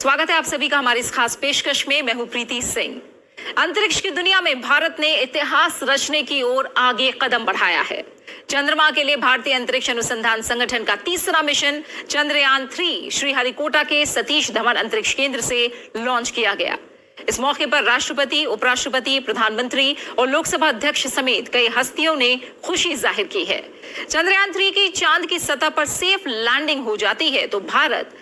स्वागत है आप सभी का हमारी इस खास पेशकश में। मैं हूं प्रीति सिंह। अंतरिक्ष की दुनिया में भारत ने इतिहास रचने की ओर आगे कदम बढ़ाया है। चंद्रमा के लिए भारतीय अंतरिक्ष अनुसंधान संगठन का तीसरा मिशन चंद्रयान 3 श्रीहरिकोटा के सतीश धवन अंतरिक्ष केंद्र से लॉन्च किया गया। इस मौके पर राष्ट्रपति, उपराष्ट्रपति, प्रधानमंत्री और लोकसभा अध्यक्ष समेत कई हस्तियों ने खुशी जाहिर की है। चंद्रयान 3 की चांद की सतह पर सेफ लैंडिंग हो जाती है तो भारत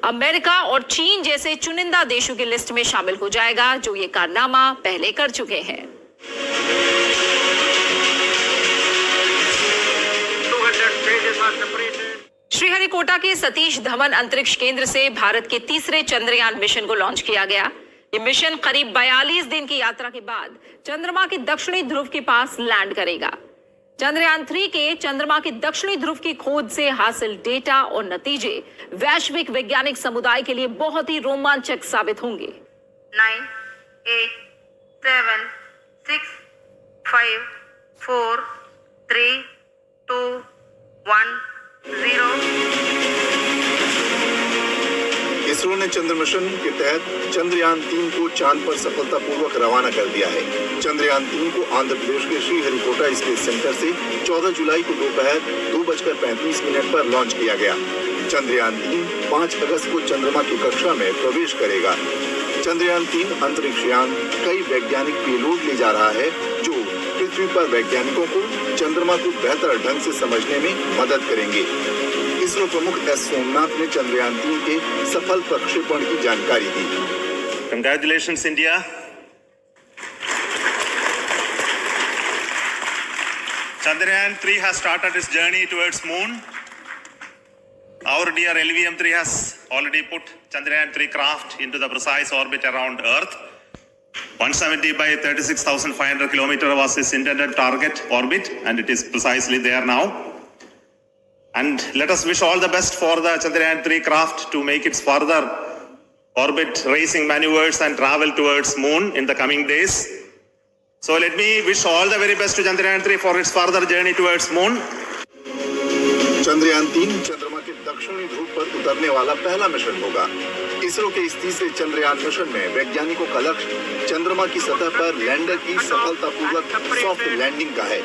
अमेरिका और चीन जैसे चुनिंदा देशों की लिस्ट में शामिल हो जाएगा, जो ये कारनामा पहले कर चुके हैं। श्रीहरिकोटा के सतीश धवन अंतरिक्ष केंद्र से भारत के तीसरे चंद्रयान मिशन को लॉन्च किया गया। ये मिशन करीब 42 दिन की यात्रा के बाद चंद्रमा के दक्षिणी ध्रुव के पास लैंड करेगा। चंद्रयान 3 के चंद्रमा के दक्षिणी ध्रुव की खोज से हासिल डेटा और नतीजे वैश्विक वैज्ञानिक समुदाय के लिए बहुत ही रोमांचक साबित होंगे। 9, 8, 7, 6, 5, 4, 3, 2, 1, 0। इसरो ने चंद्र मिशन के तहत चंद्रयान 3 को चांद पर सफलतापूर्वक रवाना कर दिया है। चंद्रयान 3 को आंध्र प्रदेश के श्रीहरिकोटा स्पेस सेंटर से 14 जुलाई को दोपहर 2:35 पर लॉन्च किया गया। चंद्रयान 3 5 अगस्त को चंद्रमा की कक्षा में प्रवेश करेगा। चंद्रयान 3 अंतरिक्ष यान कई वैज्ञानिक पेलोड ले जा रहा है, जो पृथ्वी पर वैज्ञानिकों को चंद्रमा को बेहतर ढंग से समझने में मदद करेंगे। इसरो प्रमुख एस सोमनाथ ने चंद्रयान 3 के सफल प्रक्षेपण की जानकारी दी। Congratulations, India. Chandrayaan 3 has started its journey towards moon. Our dear LVM-3 has already put Chandrayaan 3 craft into the precise orbit around Earth. 170 by 36,500 kilometer was its intended target orbit, and it is precisely there now. And let us wish all the best for the Chandrayaan 3 craft to make its further orbit racing maneuvers and travel towards moon in the coming days. So let me wish all the very best to Chandrayaan 3 for its further journey towards moon. Chandrayaan 3 चंद्रमा के दक्षिणी ध्रुव पर उतरने वाला पहला mission होगा। इसरो के इस तीसरे चंद्रयान मिशन में वैज्ञानिकों का लक्ष्य चंद्रमा की सतह पर लैंडर की सफलतापूर्वक सॉफ्ट लैंडिंग का है।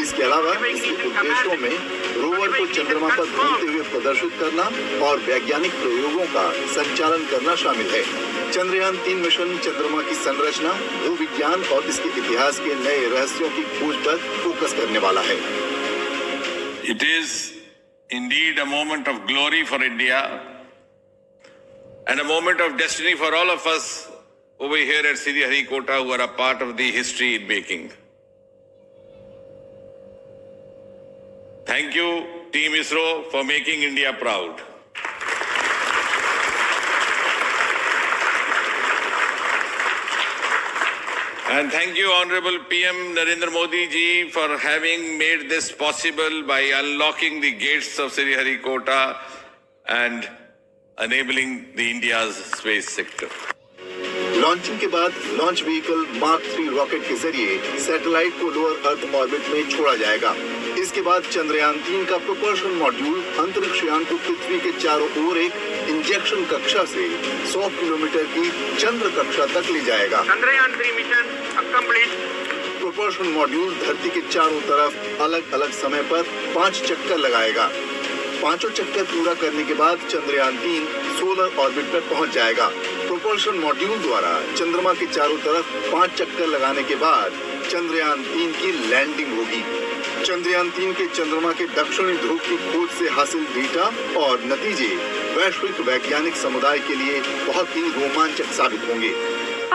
इसके अलावा इसके उद्देश्यों में रोवर को चंद्रमा पर घूमते हुए प्रदर्शित करना और वैज्ञानिक प्रयोगों का संचालन करना शामिल है। चंद्रयान 3 मिशन चंद्रमा की संरचना, भूविज्ञान और इसके इतिहास के नए रहस्यों की खोज पर फोकस करने वाला है। It is indeed a moment of glory for India and a moment of destiny for all of us over here at Sriharikota who are a part of the history in making. Thank you, Team ISRO, for making India proud. And thank you, Honorable PM Narendra Modi ji, for having made this possible by unlocking the gates of Sriharikota and enabling the India's space sector. Launching के बाद launch vehicle mark 3 rocket के जरिए satellite को lower earth orbit में छोड़ा जाएगा। इसके बाद चंद्रयान 3 का प्रोपल्शन मॉड्यूल अंतरिक्ष यान को पृथ्वी के चारों ओर एक इंजेक्शन कक्षा से 100 किलोमीटर की चंद्र कक्षा तक ले जाएगा। Chandrayaan 3 mission accomplished. Propulsion module धरती के चारों तरफ अलग अलग समय पर 5 चक्कर लगाएगा। पांचों चक्कर पूरा करने के बाद चंद्रयान 3 सोलर ऑर्बिट पर पहुंच जाएगा। प्रोपल्शन मॉड्यूल द्वारा चंद्रमा के चारों तरफ 5 चक्कर लगाने के बाद चंद्रयान 3 की लैंडिंग होगी। चंद्रयान 3 के चंद्रमा के दक्षिणी ध्रुव की खोज से हासिल डेटा और नतीजे वैश्विक वैज्ञानिक समुदाय के लिए बहुत ही रोमांचक साबित होंगे।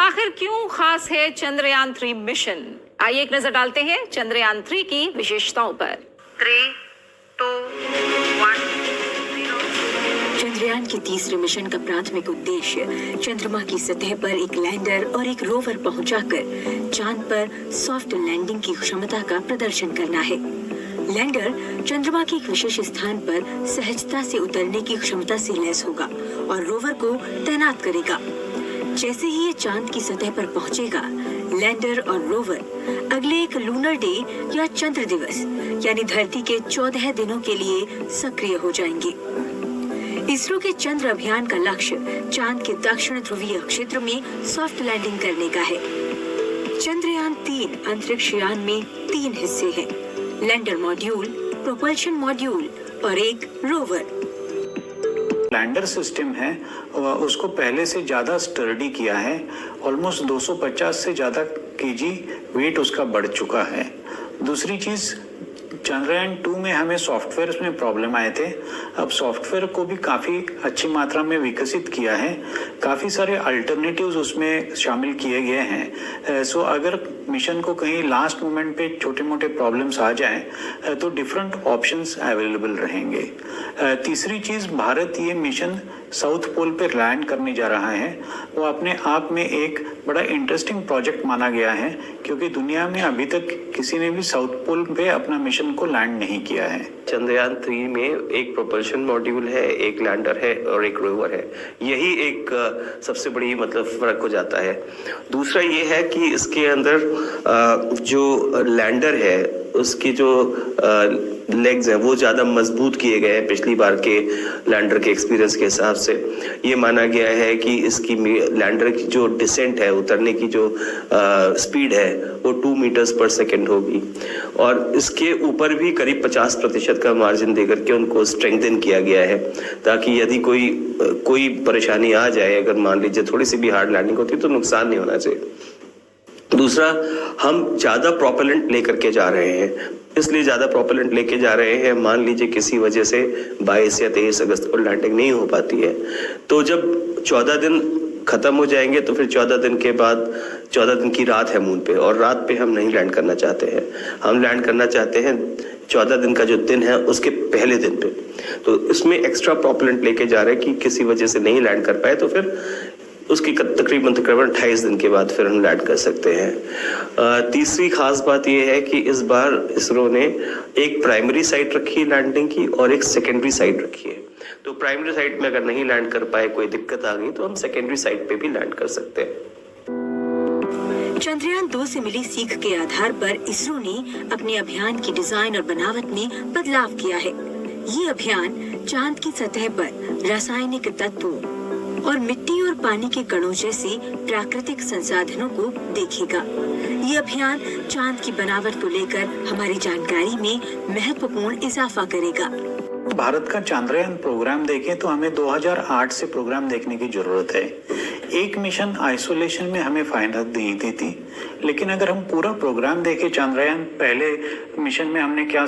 आखिर क्यों खास है चंद्रयान 3 मिशन? आइए एक नजर डालते हैं चंद्रयान 3 की विशेषताओं पर। 3, 2, 1, 0। चंद्रयान के तीसरे मिशन का प्राथमिक उद्देश्य चंद्रमा की सतह पर एक लैंडर और एक रोवर पहुंचाकर चांद पर सॉफ्ट लैंडिंग की क्षमता का प्रदर्शन करना है। लैंडर चंद्रमा के एक विशेष स्थान पर सहजता से उतरने की क्षमता से लैस होगा और रोवर को तैनात करेगा। जैसे ही ये चांद की सतह पर पहुंचेगा, लैंडर और रोवर अगले एक लूनर डे या चंद्र दिवस यानी धरती के 14 दिनों के लिए सक्रिय हो जाएंगे। इसरो के चंद्र अभियान का लक्ष्य चांद के दक्षिण ध्रुवीय क्षेत्र में सॉफ्ट लैंडिंग करने का है। चंद्रयान 3 अंतरिक्ष यान में 3 हिस्से हैं: लैंडर मॉड्यूल, प्रोपल्शन मॉड्यूल और एक रोवर। लैंडर सिस्टम है उसको पहले से ज़्यादा स्टर्डी किया है। ऑलमोस्ट 250 से ज़्यादा केजी वेट उसका बढ़ चुका है। दूसरी चीज़, चंद्रयान 2 में हमें सॉफ्टवेयर में प्रॉब्लम आए थे। अब सॉफ्टवेयर को भी काफ़ी अच्छी मात्रा में विकसित किया है। काफ़ी सारे अल्टरनेटिव्स उसमें शामिल किए गए हैं। सो अगर मिशन को कहीं लास्ट मोमेंट पे छोटे मोटे प्रॉब्लम्स आ जाएं तो डिफरेंट ऑप्शंस अवेलेबल रहेंगे। तीसरी चीज़, भारत ये मिशन साउथ पोल पे लैंड करने जा रहा है। वो अपने आप में एक बड़ा इंटरेस्टिंग प्रोजेक्ट माना गया है, क्योंकि दुनिया में अभी तक किसी ने भी साउथ पोल पे अपना मिशन को लैंड नहीं किया है। चंद्रयान 3 में एक प्रोपल्शन मॉड्यूल है, एक लैंडर है और एक रोवर है। यही एक सबसे बड़ी फर्क हो जाता है। दूसरा ये है कि इसके अंदर जो लैंडर है उसकी जो लेग्स हैं वो ज़्यादा मजबूत किए गए हैं पिछली बार के लैंडर के एक्सपीरियंस के हिसाब से। ये माना गया है कि इसकी लैंडर की जो डिसेंट है, उतरने की जो स्पीड है वो 2 मीटर्स पर सेकेंड होगी और इसके ऊपर भी करीब 50% का मार्जिन देकर के उनको स्ट्रेंथन किया गया है, ताकि यदि कोई परेशानी आ जाए, अगर मान लीजिए थोड़ी सी भी हार्ड लैंडिंग होती तो नुकसान नहीं होना चाहिए। दूसरा, हम ज्यादा प्रोपेलेंट लेकर के जा रहे हैं। इसलिए ज्यादा प्रोपेलेंट लेके जा रहे हैं, मान लीजिए किसी वजह से 22 या 23 अगस्त को लैंडिंग नहीं हो पाती है, तो जब 14 दिन खत्म हो जाएंगे तो फिर 14 दिन के बाद 14 दिन की रात है मून पे, और रात पे हम नहीं लैंड करना चाहते हैं। हम लैंड करना चाहते हैं 14 दिन का जो दिन है उसके पहले दिन पे। तो इसमें एक्स्ट्रा प्रोपेलेंट लेके जा रहे हैं कि किसी वजह से नहीं लैंड कर पाए तो फिर उसकी तकरीबन 28 दिन के बाद फिर हम लैंड कर सकते हैं। तीसरी खास बात यह है कि इस बार इसरो ने एक प्राइमरी साइट रखी है लैंडिंग की और एक सेकेंडरी साइट रखी है। तो प्राइमरी साइट में अगर नहीं लैंड कर पाए, कोई दिक्कत आ गई, तो हम सेकेंडरी साइट पे भी लैंड कर सकते हैं। चंद्रयान 2 से मिली सीख के आधार पर इसरो ने अपने अभियान की डिजाइन और बनावट में बदलाव किया है। ये अभियान चांद की सतह पर रासायनिक तत्वों और मिट्टी और पानी के कणों जैसे प्राकृतिक संसाधनों को देखेगा। ये अभियान चांद की बनावट को लेकर हमारी जानकारी में महत्वपूर्ण इजाफा करेगा। भारत का चंद्रयान प्रोग्राम देखें तो हमें 2008 से प्रोग्राम देखने की जरूरत है। एक मिशन आइसोलेशन में हमें फायदा नहीं देती, लेकिन अगर हम पूरा प्रोग्राम देखें, चंद्रयान पहले मिशन में हमने क्या